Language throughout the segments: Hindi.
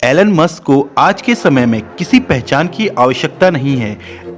एलन मस्क को आज के समय में किसी पहचान की आवश्यकता नहीं है।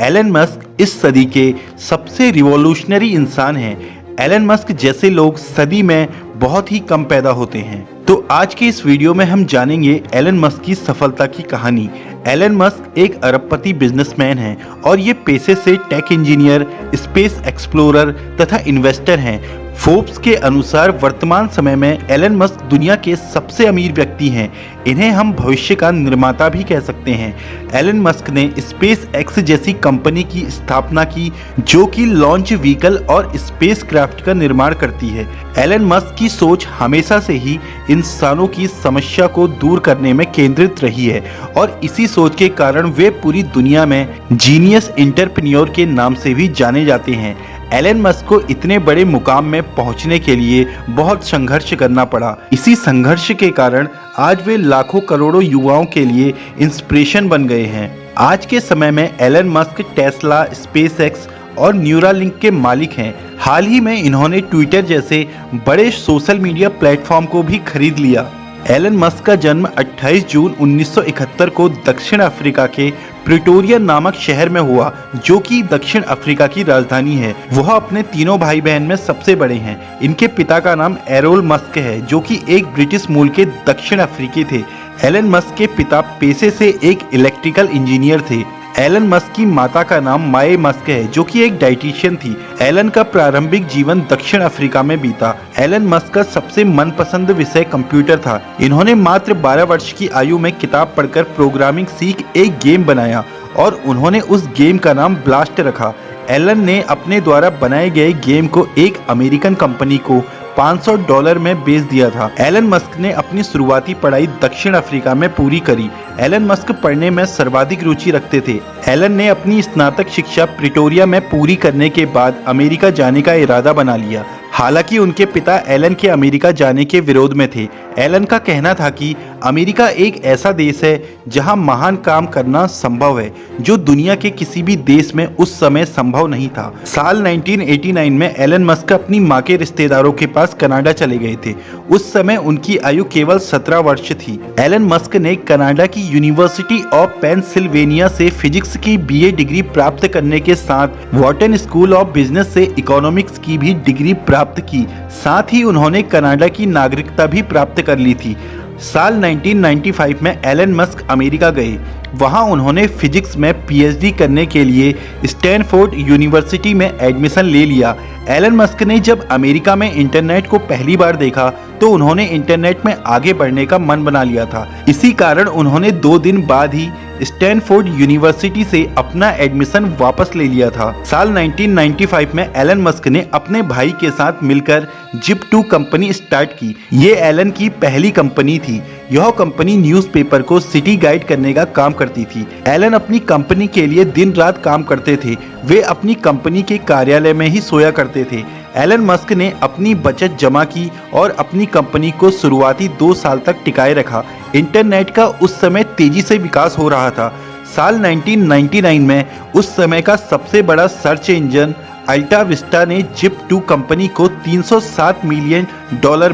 एलन मस्क इस सदी के सबसे रिवॉल्यूशनरी इंसान हैं। एलन मस्क जैसे लोग सदी में बहुत ही कम पैदा होते हैं। तो आज के इस वीडियो में हम जानेंगे एलन मस्क की सफलता की कहानी। एलन मस्क एक अरबपति बिजनेसमैन हैं और ये पेशे से टेक इंजीनियर, स्पेस एक्सप्लोरर तथा इन्वेस्टर हैं। फोर्ब्स के अनुसार वर्तमान समय में एलन मस्क दुनिया के सबसे अमीर व्यक्ति हैं। इन्हें हम भविष्य का निर्माता भी कह सकते हैं। एलन मस्क ने स्पेस एक्स जैसी कंपनी की स्थापना की जो कि लॉन्च व्हीकल और स्पेस क्राफ्ट का निर्माण करती है। एलन मस्क की सोच हमेशा से ही इंसानों की समस्या को दूर करने में केंद्रित रही है और इसी सोच के कारण वे पूरी दुनिया में जीनियस एंटरप्रेन्योर के नाम से भी जाने जाते हैं। एलन मस्क को इतने बड़े मुकाम में पहुंचने के लिए बहुत संघर्ष करना पड़ा। इसी संघर्ष के कारण आज वे लाखों करोड़ों युवाओं के लिए इंस्पिरेशन बन गए हैं। आज के समय में एलन मस्क टेस्ला, स्पेसएक्स और न्यूरालिंक के मालिक हैं। हाल ही में इन्होंने ट्विटर जैसे बड़े सोशल मीडिया प्लेटफॉर्म को भी खरीद लिया। एलन मस्क का जन्म 28 जून 1971 को दक्षिण अफ्रीका के प्रिटोरिया नामक शहर में हुआ जो कि दक्षिण अफ्रीका की राजधानी है। वह अपने तीनों भाई बहन में सबसे बड़े हैं। इनके पिता का नाम एरोल मस्क है जो कि एक ब्रिटिश मूल के दक्षिण अफ्रीकी थे। एलन मस्क के पिता पेशे से एक इलेक्ट्रिकल इंजीनियर थे। एलन मस्क की माता का नाम माए मस्क है जो कि एक डाइटिशियन थी। एलन का प्रारंभिक जीवन दक्षिण अफ्रीका में बीता। एलन मस्क का सबसे मनपसंद विषय कंप्यूटर था। इन्होंने मात्र 12 वर्ष की आयु में किताब पढ़कर प्रोग्रामिंग सीख एक गेम बनाया और उन्होंने उस गेम का नाम ब्लास्ट रखा। एलन ने अपने द्वारा बनाए गए गेम को एक अमेरिकन कंपनी को $500 में बेच दिया था। एलन मस्क ने अपनी शुरुआती पढ़ाई दक्षिण अफ्रीका में पूरी करी। एलन मस्क पढ़ने में सर्वाधिक रुचि रखते थे। एलन ने अपनी स्नातक शिक्षा प्रिटोरिया में पूरी करने के बाद अमेरिका जाने का इरादा बना लिया। हालांकि उनके पिता एलन के अमेरिका जाने के विरोध में थे। एलन का कहना था कि अमेरिका एक ऐसा देश है जहां महान काम करना संभव है जो दुनिया के किसी भी देश में उस समय संभव नहीं था। साल 1989 में एलन मस्क अपनी मां के रिश्तेदारों के पास कनाडा चले गए थे। उस समय उनकी आयु केवल 17 वर्ष थी। एलन मस्क ने कनाडा की यूनिवर्सिटी ऑफ पेंसिल्वेनिया से फिजिक्स की बीए डिग्री प्राप्त करने के साथ वॉर्टन स्कूल ऑफ बिजनेस से इकोनॉमिक्स की भी डिग्री प्राप्त की। साथ ही उन्होंने कनाडा की नागरिकता भी प्राप्त कर ली थी। साल 1995 में एलन मस्क अमेरिका गए। वहां उन्होंने फिजिक्स में पीएचडी करने के लिए स्टैनफोर्ड यूनिवर्सिटी में एडमिशन ले लिया। एलन मस्क ने जब अमेरिका में इंटरनेट को पहली बार देखा तो उन्होंने इंटरनेट में आगे बढ़ने का मन बना लिया था। इसी कारण उन्होंने 2 दिन बाद ही स्टैनफोर्ड यूनिवर्सिटी से अपना एडमिशन वापस ले लिया था। साल 1995 में एलन मस्क ने अपने भाई के साथ मिलकर जिप2 कंपनी स्टार्ट की। ये एलन की पहली कंपनी थी। यह कंपनी न्यूज़पेपर को सिटी गाइड करने का काम करती थी। एलन अपनी कंपनी के लिए दिन रात काम करते थे। वे अपनी कंपनी के कार्यालय में ही सोया करते थे। एलन मस्क ने अपनी बचत जमा की और अपनी कंपनी को शुरुआती 2 साल तक टिकाए रखा। इंटरनेट का उस समय तेजी से विकास हो रहा था। साल 1999 में उस समय का सबसे बड़ा सर्च इंजन अल्टा विस्टा ने जिप2 कंपनी को $307 मिलियन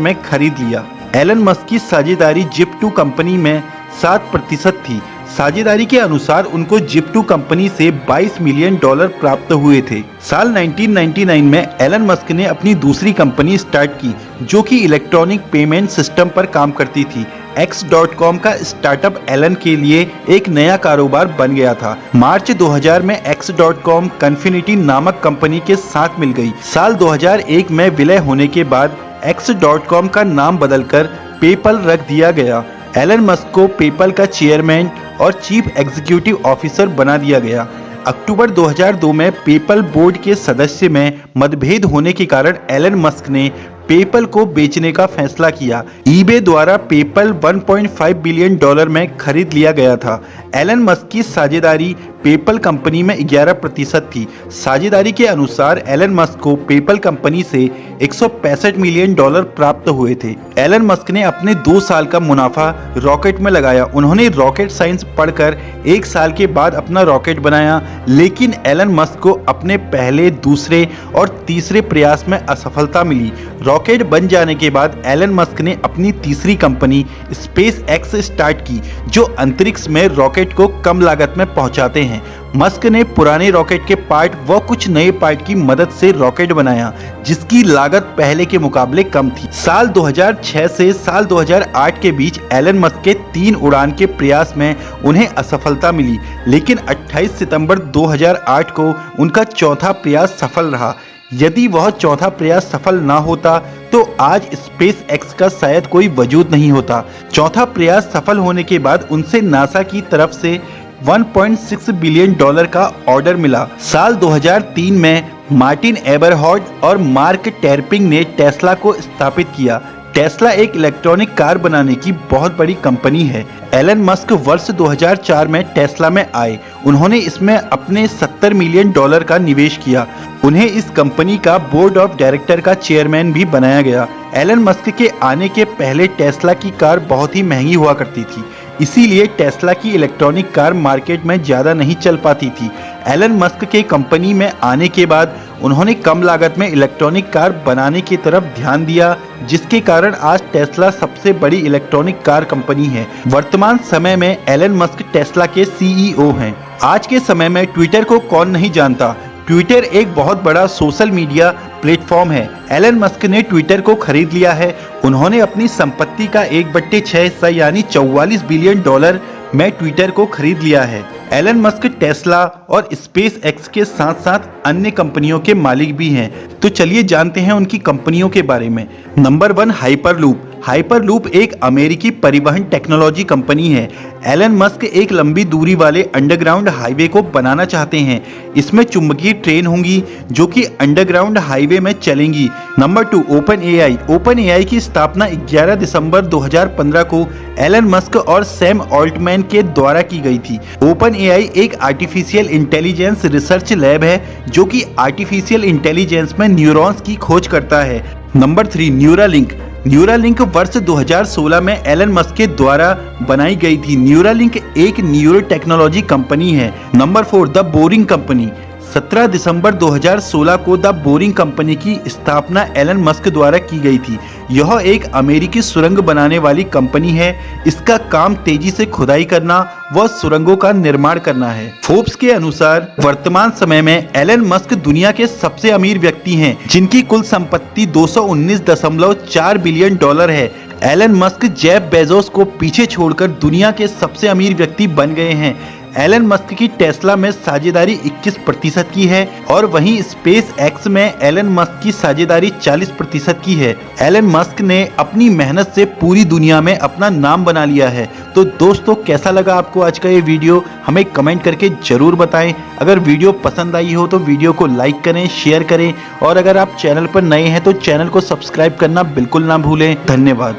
में खरीद लिया। एलन मस्क की साझेदारी जिप2 कंपनी में 7% थी। साझेदारी के अनुसार उनको जिप2 कंपनी से $22 मिलियन प्राप्त हुए थे। साल 1999 में एलन मस्क ने अपनी दूसरी कंपनी स्टार्ट की जो कि इलेक्ट्रॉनिक पेमेंट सिस्टम पर काम करती थी। X.com का स्टार्टअप एलन के लिए एक नया कारोबार बन गया था। मार्च 2000 में X.com कन्फिनिटी नामक कंपनी के साथ मिल गई। साल 2001 में विलय होने के बाद X.com का नाम बदलकर पेपल रख दिया गया। एलन मस्क को पेपल का चेयरमैन और चीफ एग्जीक्यूटिव ऑफिसर बना दिया गया। अक्टूबर 2002 में पेपल बोर्ड के सदस्य में मतभेद होने के कारण एलन मस्क ने पेपल को बेचने का फैसला किया। ईबे द्वारा पेपल $1.5 बिलियन में खरीद लिया गया था। एलन मस्क की साझेदारी पेपल कंपनी में 11% थी। साझेदारी के अनुसार एलन मस्क को पेपल कंपनी से $165 मिलियन प्राप्त हुए थे। एलन मस्क ने अपने 2 साल का मुनाफा रॉकेट में लगाया। उन्होंने रॉकेट साइंस पढ़कर 1 साल के बाद अपना रॉकेट बनाया, लेकिन एलन मस्क को अपने पहले, दूसरे और तीसरे प्रयास में असफलता मिली। रॉकेट बन जाने के बाद एलन मस्क ने अपनी तीसरी कंपनी स्पेस एक्स स्टार्ट की, जो अंतरिक्ष में रॉकेट को कम लागत में पहुंचाते हैं। मस्क ने पुराने रॉकेट के पार्ट व कुछ नए पार्ट की मदद से रॉकेट बनाया, जिसकी लागत पहले के मुकाबले कम थी। साल 2006 से साल 2008 के बीच एलन मस्क के 3 उड़ान के प्रयास में उन्हें असफलता मिली, लेकिन 28 सितंबर 2008 को उनका चौथा प्रयास सफल रहा। यदि वह चौथा प्रयास सफल ना होता तो आज स्पेस एक्स का शायद कोई वजूद नहीं होता। चौथा प्रयास सफल होने के बाद उनसे नासा की तरफ से $1.6 बिलियन का ऑर्डर मिला। साल 2003 में मार्टिन एबरहॉर्ड और मार्क टेरपिंग ने टेस्ला को स्थापित किया। टेस्ला एक इलेक्ट्रॉनिक कार बनाने की बहुत बड़ी कंपनी है। एलन मस्क वर्ष 2004 में टेस्ला में आए। उन्होंने इसमें अपने $70 मिलियन का निवेश किया। उन्हें इस कंपनी का बोर्ड ऑफ डायरेक्टर का चेयरमैन भी बनाया गया। एलन मस्क के आने के पहले टेस्ला की कार बहुत ही महंगी हुआ करती थी, इसीलिए टेस्ला की इलेक्ट्रॉनिक कार मार्केट में ज़्यादा नहीं चल पाती थी। एलन मस्क के कंपनी में आने के बाद उन्होंने कम लागत में इलेक्ट्रॉनिक कार बनाने की तरफ ध्यान दिया, जिसके कारण आज टेस्ला सबसे बड़ी इलेक्ट्रॉनिक कार कंपनी है। वर्तमान समय में एलन मस्क टेस्ला के CEO हैं। आज के समय में ट्विटर को कौन नहीं जानता। ट्विटर एक बहुत बड़ा सोशल मीडिया प्लेटफॉर्म है। एलन मस्क ने ट्विटर को खरीद लिया है। उन्होंने अपनी संपत्ति का 1/6 हिस्सा यानी $44 बिलियन में ट्विटर को खरीद लिया है। एलन मस्क टेस्ला और स्पेस एक्स के साथ साथ अन्य कंपनियों के मालिक भी हैं। तो चलिए जानते हैं उनकी कंपनियों के बारे में। Number 1, hyperloop. हाइपरलूप एक अमेरिकी परिवहन टेक्नोलॉजी कंपनी है। एलन मस्क एक लंबी दूरी वाले अंडरग्राउंड हाईवे को बनाना चाहते हैं। इसमें चुंबकीय ट्रेन होंगी जो कि अंडरग्राउंड हाईवे में चलेंगी। Number 2, open AI. Open AI की स्थापना 11 दिसंबर 2015 को एलन मस्क और सैम ऑल्टमैन के द्वारा की गई थी। ओपन एआई एक आर्टिफिशियल इंटेलिजेंस रिसर्च लैब है जो कि आर्टिफिशियल इंटेलिजेंस में न्यूरॉन्स की खोज करता है। Number 3, Neuralink. न्यूरालिंक वर्ष 2016 में एलन मस्क के द्वारा बनाई गई थी। न्यूरालिंक एक न्यूरो टेक्नोलॉजी कंपनी है। Number 4, the boring company. 17 दिसंबर 2016 को द बोरिंग कंपनी की स्थापना एलन मस्क द्वारा की गई थी। यह एक अमेरिकी सुरंग बनाने वाली कंपनी है। इसका काम तेजी से खुदाई करना व सुरंगों का निर्माण करना है। फोर्ब्स के अनुसार वर्तमान समय में एलन मस्क दुनिया के सबसे अमीर व्यक्ति हैं, जिनकी कुल संपत्ति $219.4 बिलियन है। एलन मस्क जेफ बेजोस को पीछे छोड़कर दुनिया के सबसे अमीर व्यक्ति बन गए हैं। एलन मस्क की टेस्ला में साझेदारी 21% की है और वहीं स्पेस एक्स में एलन मस्क की साझेदारी 40% की है। एलन मस्क ने अपनी मेहनत से पूरी दुनिया में अपना नाम बना लिया है। तो दोस्तों, कैसा लगा आपको आज का ये वीडियो, हमें कमेंट करके जरूर बताएं। अगर वीडियो पसंद आई हो तो वीडियो को लाइक करें, शेयर करें और अगर आप चैनल पर नए हैं तो चैनल को सब्सक्राइब करना बिल्कुल ना भूलें। धन्यवाद।